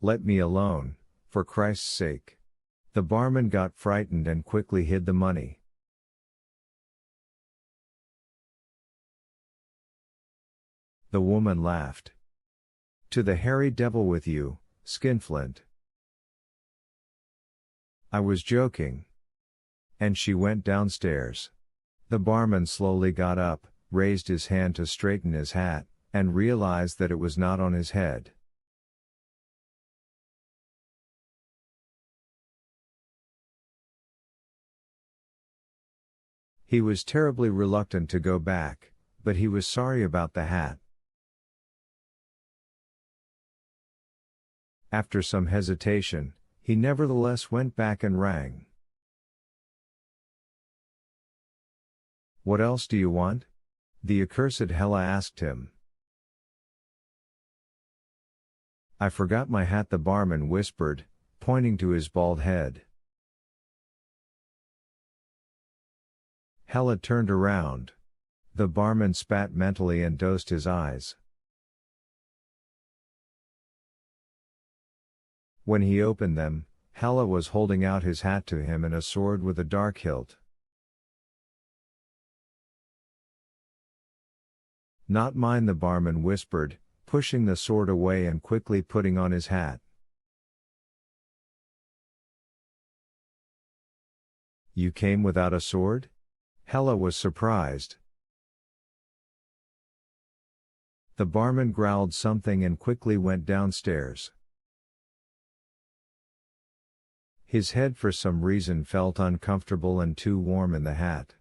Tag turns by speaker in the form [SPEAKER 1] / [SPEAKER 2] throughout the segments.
[SPEAKER 1] "Let me alone, for Christ's sake." The barman got frightened and quickly hid the money. The woman laughed. "To the hairy devil with you, skinflint. I was joking." And she went downstairs. The barman slowly got up, raised his hand to straighten his hat, and realized that it was not on his head. He was terribly reluctant to go back, but he was sorry about the hat. After some hesitation, he nevertheless went back and rang. "What else do you want?" the accursed Hella asked him. "I forgot my hat," the barman whispered, pointing to his bald head. Hella turned around. The barman spat mentally and dosed his eyes. When he opened them, Hella was holding out his hat to him and a sword with a dark hilt. "Not mine," the barman whispered, pushing the sword away and quickly putting on his hat. "You came without a sword?" Hella was surprised. The barman growled something and quickly went downstairs. His head for some reason felt uncomfortable and too warm in the hat.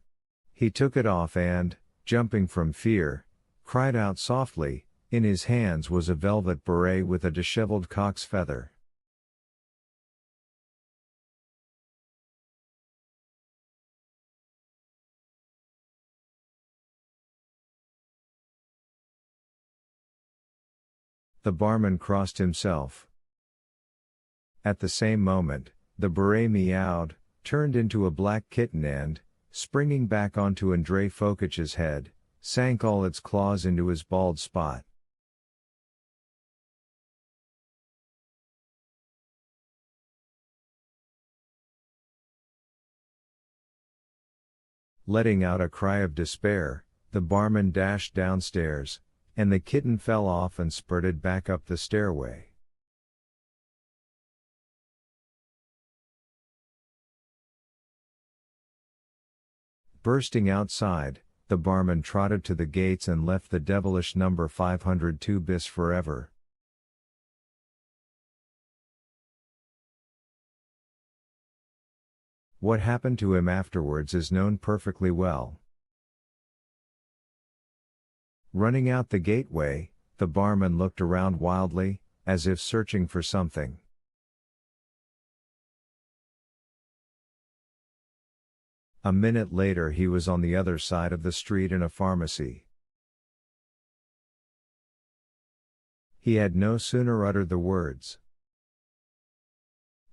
[SPEAKER 1] He took it off and, jumping from fear, cried out softly. In his hands was a velvet beret with a disheveled cock's feather. The barman crossed himself. At the same moment, the beret meowed, turned into a black kitten and, springing back onto Andrei Fokich's head, sank all its claws into his bald spot. Letting out a cry of despair, the barman dashed downstairs, and the kitten fell off and spurted back up the stairway. Bursting outside, the barman trotted to the gates and left the devilish number 502 bis forever. What happened to him afterwards is known perfectly well. Running out the gateway, the barman looked around wildly, as if searching for something. A minute later he was on the other side of the street in a pharmacy. He had no sooner uttered the words,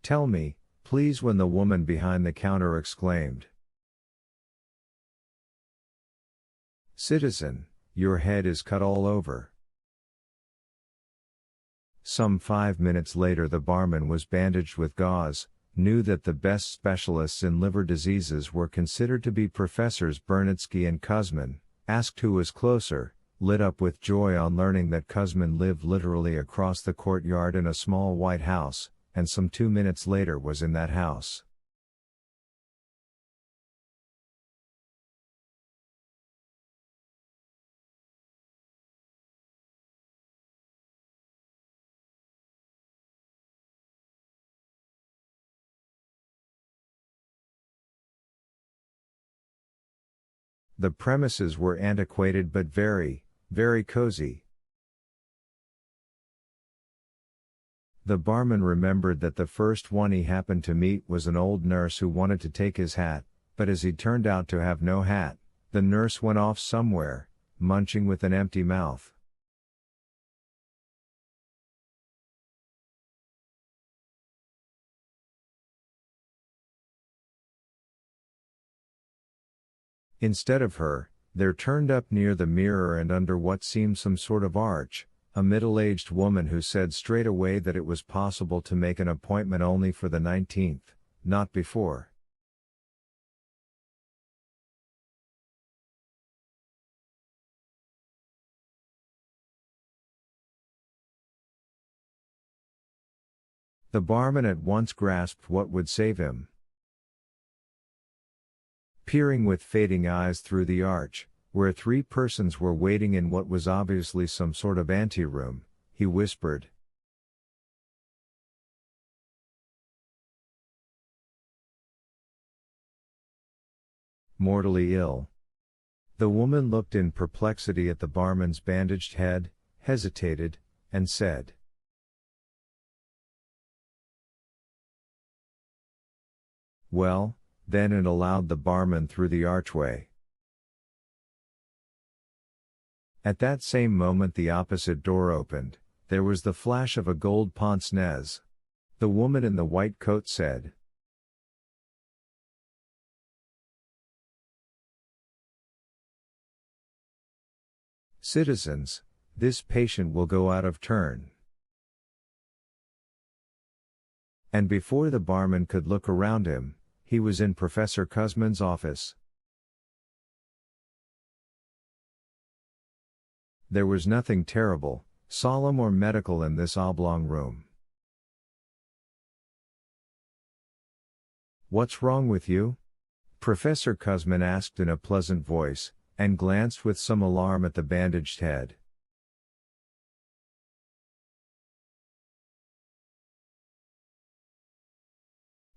[SPEAKER 1] "Tell me, please," when the woman behind the counter exclaimed, "Citizen, your head is cut all over." Some 5 minutes later the barman was bandaged with gauze, knew that the best specialists in liver diseases were considered to be Professors Bernitsky and Kuzmin, asked who was closer, lit up with joy on learning that Kuzmin lived literally across the courtyard in a small white house, and some 2 minutes later was in that house. The premises were antiquated but very, very cozy. The barman remembered that the first one he happened to meet was an old nurse who wanted to take his hat, but as he turned out to have no hat, the nurse went off somewhere, munching with an empty mouth. Instead of her, there turned up near the mirror and under what seemed some sort of arch, a middle-aged woman who said straight away that it was possible to make an appointment only for the 19th, not before. The barman at once grasped what would save him. Peering with fading eyes through the arch, where 3 persons were waiting in what was obviously some sort of anteroom, he whispered, "Mortally ill." The woman looked in perplexity at the barman's bandaged head, hesitated, and said, "Well, then," and allowed the barman through the archway. At that same moment the opposite door opened. There was the flash of a gold pince-nez. The woman in the white coat said, "Citizens, this patient will go out of turn." And before the barman could look around him, he was in Professor Kuzman's office. There was nothing terrible, solemn or medical in this oblong room. "What's wrong with you?" Professor Kuzman asked in a pleasant voice, and glanced with some alarm at the bandaged head.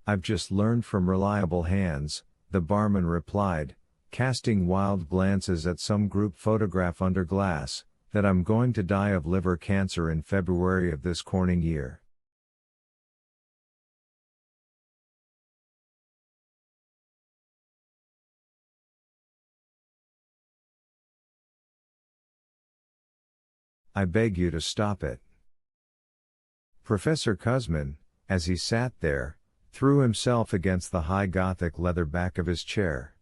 [SPEAKER 1] "I've just learned from reliable hands," the barman replied, casting wild glances at some group photograph under glass, "that I'm going to die of liver cancer in February of this corning year." "I beg you to stop it." Professor Kuzman, as he sat there, threw himself against the high Gothic leather back of his chair.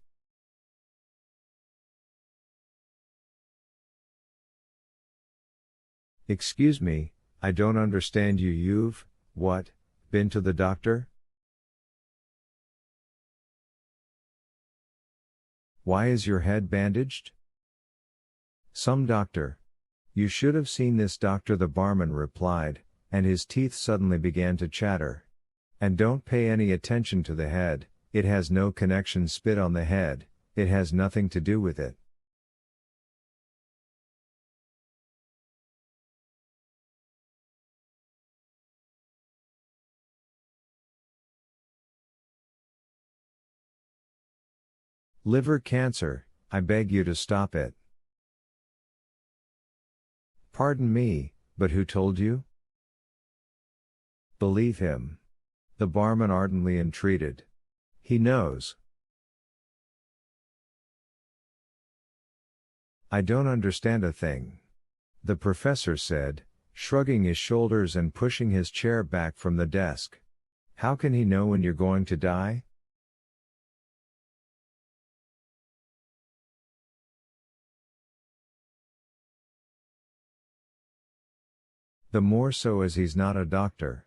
[SPEAKER 1] "Excuse me, I don't understand you. You've, what, been to the doctor? Why is your head bandaged?" "Some doctor. You should have seen this doctor," the barman replied, and his teeth suddenly began to chatter. "And don't pay any attention to the head, it has no connection. Spit on the head, it has nothing to do with it." "Liver cancer, I beg you to stop it." "Pardon me, but who told you?" "Believe him," the barman ardently entreated. "He knows." "I don't understand a thing," the professor said, shrugging his shoulders and pushing his chair back from the desk. "How can he know when you're going to die?" "The more so as he's not a doctor."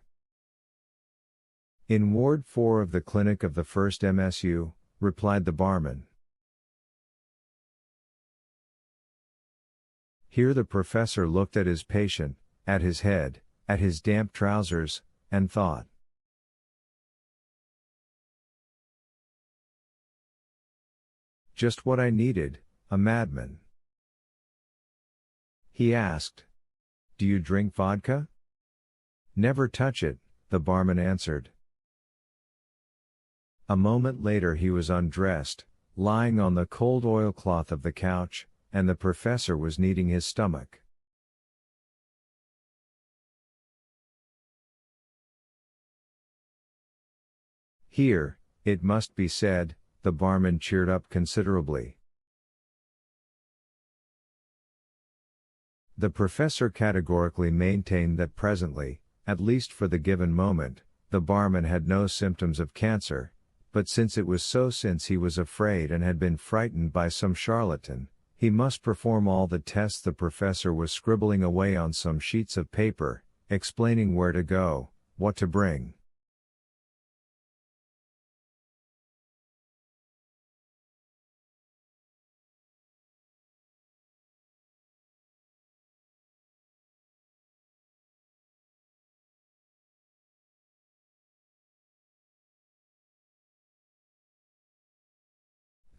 [SPEAKER 1] "In Ward 4 of the clinic of the 1st MSU, replied the barman. Here the professor looked at his patient, at his head, at his damp trousers, and thought. Just what I needed, a madman. He asked, "Do you drink vodka?" "Never touch it," the barman answered. A moment later he was undressed, lying on the cold oilcloth of the couch, and the professor was kneading his stomach. Here, it must be said, the barman cheered up considerably. The professor categorically maintained that presently, at least for the given moment, the barman had no symptoms of cancer, but since it was so, since he was afraid and had been frightened by some charlatan, He must perform all the tests. The professor was scribbling away on some sheets of paper, explaining where to go, what to bring.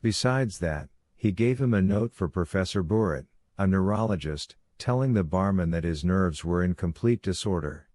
[SPEAKER 1] Besides that, he gave him a note for Professor Burrit, a neurologist, telling the barman that his nerves were in complete disorder.